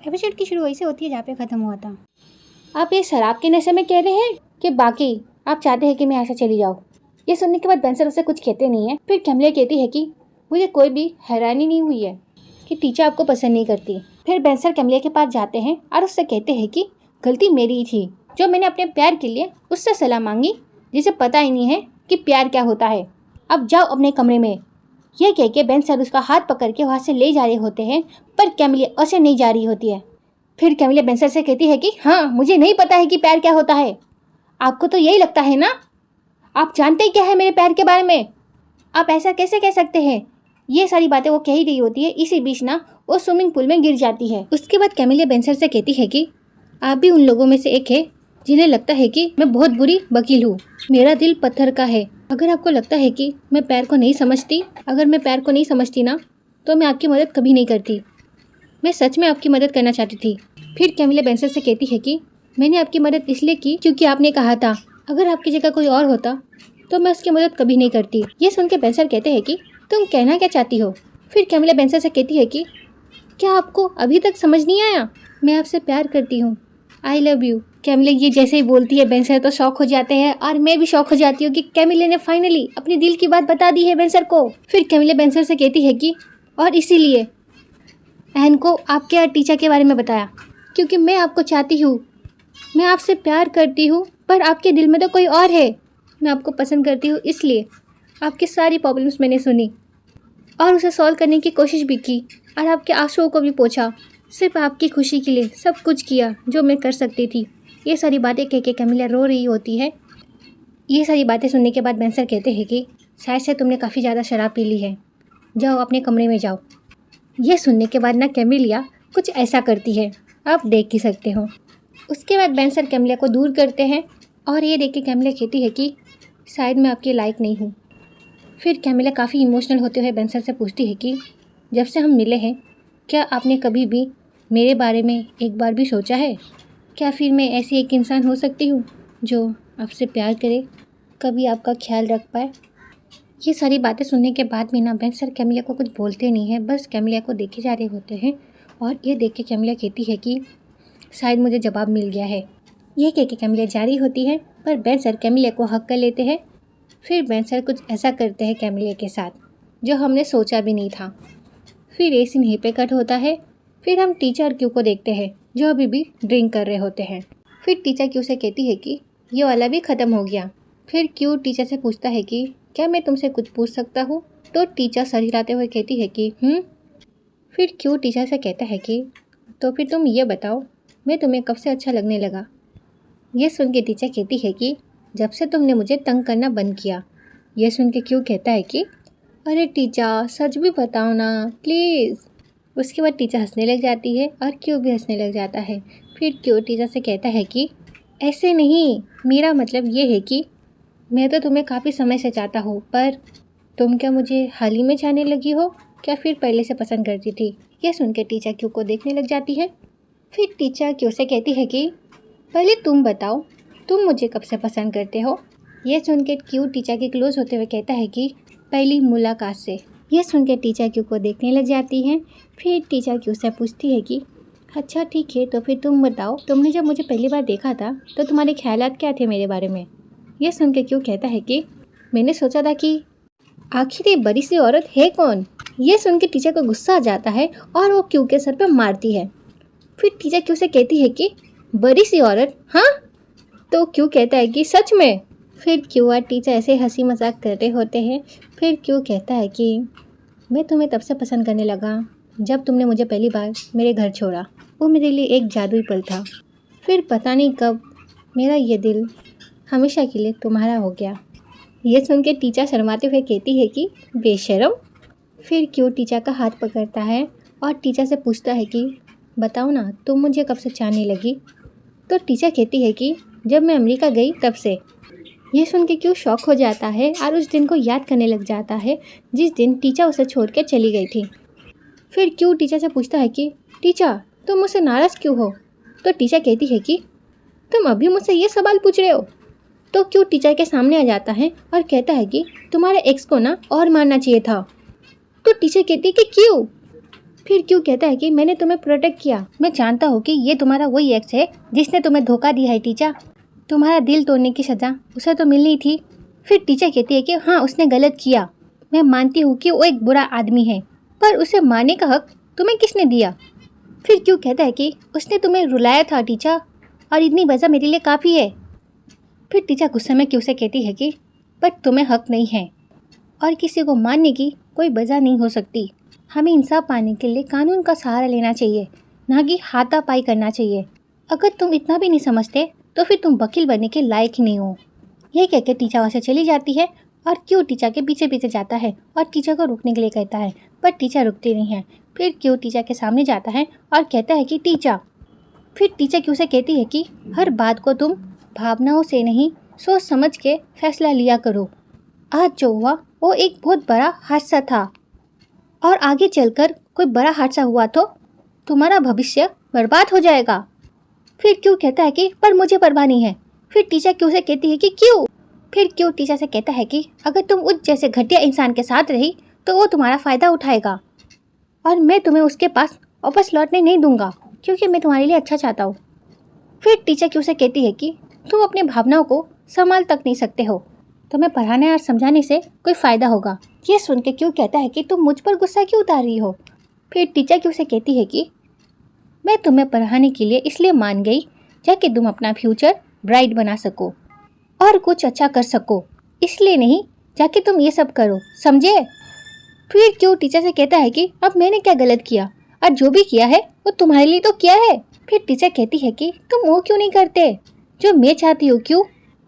Episode की शुरू वैसे होती है जहाँ पे ख़त्म हुआ था। आप ये शराब के नशे में कह रहे हैं कि बाकी आप चाहते हैं कि मैं ऐसा चली जाऊँ। ये सुनने के बाद बेंसर उसे कुछ कहते नहीं है। फिर कैमिलिया कहती है कि मुझे कोई भी हैरानी नहीं हुई है कि टीचर आपको पसंद नहीं करती। फिर बेंसर कैमिलिया के पास जाते हैं और उससे कहते हैं कि गलती मेरी ही थी जो मैंने अपने प्यार के लिए उससे सलाह मांगी, जिसे पता ही नहीं है कि प्यार क्या होता है। अब जाओ अपने कमरे में। यह कह के बेंसर उसका हाथ पकड़ के वहाँ से ले जा रहे होते हैं, पर कैमिलिया उसे नहीं जा रही होती है। फिर कैमिलिया बेंसर से कहती है कि हाँ, मुझे नहीं पता है कि प्यार क्या होता है। आपको तो यही लगता है ना? आप जानते ही क्या है मेरे प्यार के बारे में? आप ऐसा कैसे कह सकते हैं? ये सारी बातें वो कह ही रही होती है, इसी बीच ना वो स्विमिंग पूल में गिर जाती है। उसके बाद कैमिलिया बेंसर से कहती है कि आप भी उन लोगों में से एक है जिन्हें लगता है कि मैं बहुत बुरी वकील हूँ। मेरा दिल पत्थर का है। अगर आपको लगता है कि मैं प्यार को नहीं समझती, अगर मैं प्यार को नहीं समझती ना, तो मैं आपकी मदद कभी नहीं करती। मैं सच में आपकी मदद करना चाहती थी। फिर कैमिलिया बेंसर से कहती है कि मैंने आपकी मदद इसलिए की क्योंकि आपने कहा था अगर आपकी जगह कोई और होता तो मैं उसकी मदद कभी नहीं करती। ये सुन के बेंसर कहते हैं कि तुम कहना क्या चाहती हो? फिर कैमिलिया बेंसर से कहती है कि क्या आपको अभी तक समझ नहीं आया? मैं आपसे प्यार करती हूँ। I love you. कैमिलिया ये जैसे ही बोलती है बेंसर तो शॉक हो जाते हैं और मैं भी शॉक हो जाती हूँ कि कैमिलिया ने फाइनली अपनी दिल की बात बता दी है बेंसर को। फिर कैमिलिया बेंसर से कहती है कि और इसीलिए एन को आपके और टीचर के बारे में बताया, क्योंकि मैं आपको चाहती हूँ, मैं आपसे प्यार करती हूँ, पर आपके दिल में तो कोई और है। मैं आपको पसंद करती हूँ, इसलिए आपकी सारी प्रॉब्लम्स मैंने सुनी और उसे सॉल्व करने की कोशिश भी की और आपके आंसुओं को भी पोंछा। सिर्फ आपकी खुशी के लिए सब कुछ किया जो मैं कर सकती थी। ये सारी बातें कह के कैमिलिया रो रही होती है। ये सारी बातें सुनने के बाद बेंसर कहते हैं कि शायद से तुमने काफ़ी ज़्यादा शराब पी ली है, जाओ अपने कमरे में जाओ। ये सुनने के बाद ना कैमिलिया कुछ ऐसा करती है, आप देख ही सकते हो। उसके बाद बेंसर कैमिलिया को दूर करते हैं और ये देख के कैमिलिया कहती है कि शायद मैं आपके लायक नहीं हूँ। फिर कैमिलिया काफ़ी इमोशनल होते हुए बेंसर से पूछती है कि जब से हम मिले हैं क्या आपने कभी भी मेरे बारे में एक बार भी सोचा है? क्या फिर मैं ऐसी एक इंसान हो सकती हूँ जो आपसे प्यार करे, कभी आपका ख्याल रख पाए? ये सारी बातें सुनने के बाद भी ना बेंसर कैमिलिया को कुछ बोलते नहीं है, बस कैमिलिया को देखे जा रहे होते हैं। और ये देख के कैमिलिया कहती है कि शायद मुझे जवाब मिल गया है। ये कह के कैमिलिया जा रही होती है, पर बेंसर कैमिलिया को हक कर लेते हैं। फिर बेंसर कुछ ऐसा करते हैं कैमिलिया के साथ जो हमने सोचा भी नहीं था। फिर ये सीन यहीं पे कट होता है। फिर हम टीचर क्यू को देखते हैं जो अभी भी ड्रिंक कर रहे होते हैं। फिर टीचर क्यू से कहती है कि ये वाला भी ख़त्म हो गया। फिर क्यू टीचर से पूछता है कि क्या मैं तुमसे कुछ पूछ सकता हूँ? तो टीचर सर हिलाते हुए कहती है कि फिर क्यू टीचर से कहता है कि तो फिर तुम ये बताओ, मैं तुम्हें कब से अच्छा लगने लगा? ये सुन के टीचर कहती है कि जब से तुमने मुझे तंग करना बंद किया। ये सुन के क्यू कहता है कि अरे टीचर सच भी बताओ ना प्लीज़। उसके बाद टीचर हंसने लग जाती है और क्यू भी हंसने लग जाता है। फिर क्यू टीचर से कहता है कि ऐसे नहीं, मेरा मतलब ये है कि मैं तो तुम्हें काफ़ी समय से चाहता हूँ, पर तुम क्या मुझे हाल ही में चाहने लगी हो, क्या फिर पहले से पसंद करती थी? यह सुन के टीचर क्यू को देखने लग जाती है। फिर टीचर क्यू से कहती है कि पहले तुम बताओ, तुम मुझे कब से पसंद करते हो? यह सुन के क्यू टीचर के क्लोज होते हुए कहता है कि पहली मुलाकात से। यह सुन के टीचर क्यू को देखने लग जाती है। फिर टीचर क्यू से पूछती है कि अच्छा ठीक है, तो फिर तुम बताओ, तुमने जब मुझे पहली बार देखा था तो तुम्हारे ख्यालात क्या थे मेरे बारे में? यह सुन के क्यू कहता है कि मैंने सोचा था कि आखिर ये बड़ी सी औरत है कौन? यह सुन के टीचर को गुस्सा आ जाता है और वो क्यू के सर पे मारती है। फिर टीचर क्यू से कहती है कि बड़ी सी औरत? हाँ? तो क्यू कहता है कि सच में? फिर क्यू और टीचर ऐसे हंसी मजाक कर रहे होते हैं। फिर क्यू कहता है कि मैं तुम्हें तब से पसंद करने लगा जब तुमने मुझे पहली बार मेरे घर छोड़ा। वो मेरे लिए एक जादुई पल था। फिर पता नहीं कब मेरा ये दिल हमेशा के लिए तुम्हारा हो गया। ये सुन के टीचर शर्माते हुए कहती है कि बेशरम। फिर क्यू टीचर का हाथ पकड़ता है और टीचर से पूछता है कि बताओ ना, तुम मुझे कब से चाहने लगी? तो टीचर कहती है कि जब मैं अमेरिका गई तब से। ये सुन के क्यू शॉक हो जाता है और उस दिन को याद करने लग जाता है जिस दिन टीचर उसे छोड़ के चली गई थी। फिर क्यू टीचर से पूछता है कि टीचर तुम मुझसे नाराज़ क्यों हो? तो टीचर कहती है कि तुम अभी मुझसे ये सवाल पूछ रहे हो? तो क्यू टीचर के सामने आ जाता है और कहता है कि तुम्हारे एक्स को ना और मारना चाहिए था। तो टीचर कहती है कि क्यों? फिर क्यों कहता है कि मैंने तुम्हें प्रोटेक्ट किया। मैं जानता हूँ कि ये तुम्हारा वही एक्स है जिसने तुम्हें धोखा दिया है टीचर। तुम्हारा दिल तोड़ने की सजा उसे तो मिलनी थी। फिर टीचर कहती है कि हाँ, उसने गलत किया। मैं मानती हूँ कि वो एक बुरा आदमी है, पर उसे मारने का हक तुम्हें किसने दिया। फिर क्यों कहता है कि उसने तुम्हें रुलाया था टीचर, और इतनी वजह मेरे लिए काफ़ी है। फिर टीचर गुस्से में क्यों से कहती है कि पर तुम्हें हक नहीं है और किसी को मारने की कोई वजह नहीं हो सकती। हमें इंसाफ पाने के लिए कानून का सहारा लेना चाहिए, ना कि हाथापाई करना चाहिए। अगर तुम इतना भी नहीं समझते तो फिर तुम वकील बनने के लायक ही नहीं हो। यह कहकर टीचर वहाँ से चली जाती है और क्यों टीचर के पीछे पीछे जाता है और टीचर को रुकने के लिए कहता है, पर टीचर रुकती नहीं है। फिर क्यों टीचर के सामने जाता है और कहता है कि टीचर। फिर टीचर क्यों से कहती है कि हर बात को तुम भावनाओं से नहीं, सोच समझ के फैसला लिया करो। आज जो हुआ वो एक बहुत बड़ा हादसा था, और आगे चलकर कोई बड़ा हादसा हुआ तो तुम्हारा भविष्य बर्बाद हो जाएगा। फिर क्यों कहता है कि पर मुझे परवाह नहीं है। फिर टीचर क्यों से कहती है कि क्यों। फिर क्यों टीचर से कहता है कि अगर तुम उस जैसे घटिया इंसान के साथ रही तो वो तुम्हारा फ़ायदा उठाएगा, और मैं तुम्हें उसके पास वापस लौटने नहीं दूंगा, क्योंकि मैं तुम्हारे लिए अच्छा चाहता हूँ। फिर टीचर क्यों से कहती है कि तुम अपनी भावनाओं को संभाल तक नहीं सकते हो, तुम्हें पढ़ाने और समझाने से कोई फ़ायदा होगा। ये सुन के क्यों कहता है कि तुम मुझ पर गुस्सा क्यों उतार रही हो। फिर टीचर क्यों से कहती है कि मैं तुम्हें पढ़ाने के लिए इसलिए मान गई ताकि तुम अपना फ्यूचर ब्राइट बना सको और कुछ अच्छा कर सको, इसलिए नहीं जाके तुम ये सब करो, समझे। फिर क्यों टीचर से कहता है कि अब मैंने क्या गलत किया, और जो भी किया है वो तुम्हारे लिए तो किया है। फिर टीचर कहती है कि तुम वो क्यों नहीं करते जो मैं चाहती हूँ, क्यों।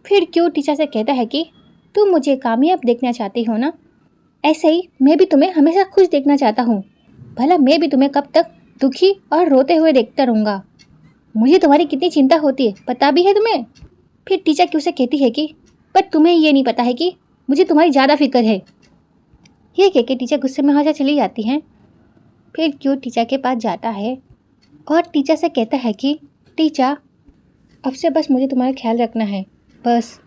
फिर क्यों टीचर से कहता है कि तुम मुझे कामयाब देखना चाहती हो ना, ऐसे ही मैं भी तुम्हें हमेशा खुश देखना चाहता हूँ। भला मैं भी तुम्हें कब तक दुखी और रोते हुए देखता रहूँगा। मुझे तुम्हारी कितनी चिंता होती है पता भी है तुम्हें। फिर टीचर क्यों से कहती है कि पर तुम्हें ये नहीं पता है कि मुझे तुम्हारी ज़्यादा फिक्र है। ये कह के टीचर गुस्से में वहाँ से चली जाती हैं। फिर क्यों टीचर के पास जाता है और टीचर से कहता है कि टीचर, अब से बस मुझे तुम्हारा ख्याल रखना है, बस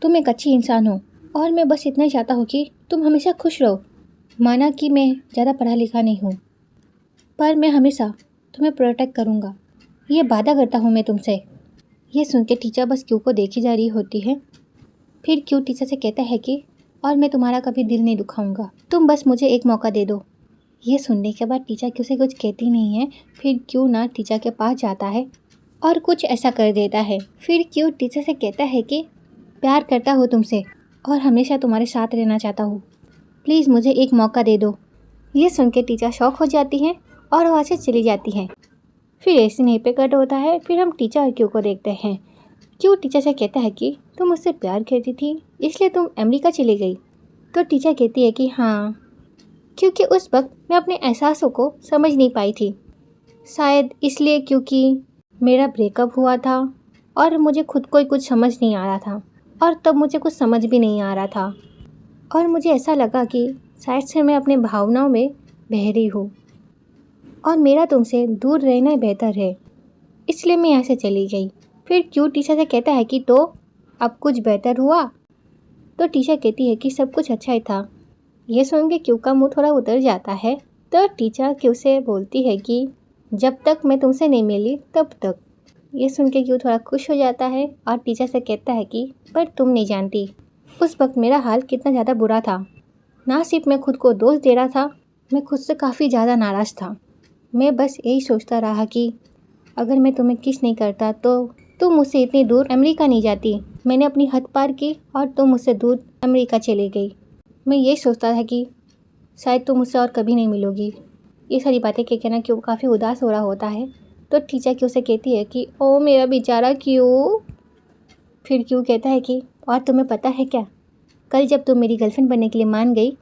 तुम एक अच्छी इंसान हो और मैं बस इतना ही चाहता हूँ कि तुम हमेशा खुश रहो। माना कि मैं ज़्यादा पढ़ा लिखा नहीं हूँ, पर मैं हमेशा तुम्हें प्रोटेक्ट करूँगा, ये वादा करता हूँ मैं तुमसे। ये सुन के टीचर बस क्यू को देखी जा रही होती है। फिर क्यू टीचर से कहता है कि और मैं तुम्हारा कभी दिल नहीं दुखाऊंगा, तुम बस मुझे एक मौका दे दो। ये सुनने के बाद टीचर क्यू से कुछ कहती नहीं है। फिर क्यू ना टीचर के पास जाता है और कुछ ऐसा कर देता है। फिर क्यू टीचर से कहता है कि प्यार करता हूँ तुमसे और हमेशा तुम्हारे साथ रहना चाहता हूँ, प्लीज़ मुझे एक मौका दे दो। ये सुन के टीचर शॉक हो जाती हैं और वहाँ से चली जाती हैं। फिर ऐसे नहीं पे कट होता है। फिर हम टीचर और क्यू को देखते हैं। क्यू टीचर से कहता है कि तुम मुझसे प्यार करती थी इसलिए तुम अमेरिका चली गई। तो टीचर कहती है कि हाँ, क्योंकि उस वक्त मैं अपने एहसासों को समझ नहीं पाई थी, शायद इसलिए क्योंकि मेरा ब्रेकअप हुआ था और मुझे खुद को ही कुछ समझ नहीं आ रहा था, और तब मुझे कुछ समझ भी नहीं आ रहा था, और मुझे ऐसा लगा कि शायद से मैं अपने भावनाओं में बह रही हूँ और मेरा तुमसे दूर रहना बेहतर है, इसलिए मैं यहाँ से चली गई। फिर क्यू टीचर से कहता है कि तो अब कुछ बेहतर हुआ। तो टीचर कहती है कि सब कुछ अच्छा ही था। ये सुन के क्यू का मुंह थोड़ा उतर जाता है। तो टीचर क्यू से बोलती है कि जब तक मैं तुमसे नहीं मिली तब तक। ये सुन के क्यू थोड़ा खुश हो जाता है और टीचर से कहता है कि पर तुम नहीं जानती उस वक्त मेरा हाल कितना ज़्यादा बुरा था। ना सिर्फ मैं खुद को दोष दे रहा था, मैं खुद से काफ़ी ज़्यादा नाराज़ था। मैं बस यही सोचता रहा कि अगर मैं तुम्हें किस नहीं करता तो तुम मुझसे इतनी दूर अमेरिका नहीं जाती। मैंने अपनी हद पार की और तुम मुझसे दूर अमेरिका चली गई। मैं यही सोचता था कि शायद तुम मुझसे और कभी नहीं मिलोगी। ये सारी बातें कहना क्यों काफ़ी उदास हो रहा होता है। तो टीचर क्यों से कहती है कि ओ मेरा बेचारा क्यों। फिर क्यों कहता है कि और तुम्हें पता है क्या, कल जब तुम मेरी गर्लफ्रेंड बनने के लिए मान गई,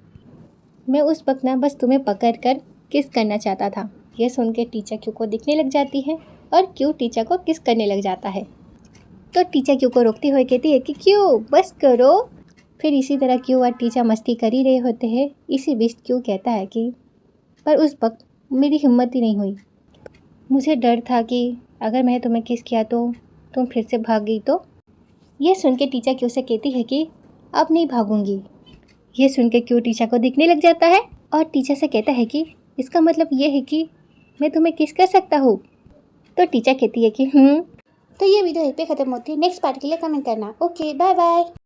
मैं उस वक्त ना बस तुम्हें पकड़ कर किस करना चाहता था। ये सुन के टीचर क्यू को दिखने लग जाती है और क्यू टीचर को किस करने लग जाता है। तो टीचर क्यू को रोकते हुए कहती है कि क्यू बस करो। फिर इसी तरह क्यू और टीचर मस्ती कर ही रहे होते हैं। इसी बीच क्यू कहता है कि पर उस वक्त मेरी हिम्मत ही नहीं हुई, मुझे डर था कि अगर मैंने तुम्हें किस किया तो तुम फिर से भाग गई तो। ये सुन के टीचर क्यू से कहती है कि अब नहीं भागूंगी। ये सुन के क्यू टीचर को दिखने लग जाता है और टीचर से कहता है कि इसका मतलब ये है कि मैं तुम्हें किस कर सकता हूँ। तो टीचर कहती है कि तो ये वीडियो यहीं पे ख़त्म होती है। नेक्स्ट पार्ट के लिए कमेंट करना। Okay, bye bye.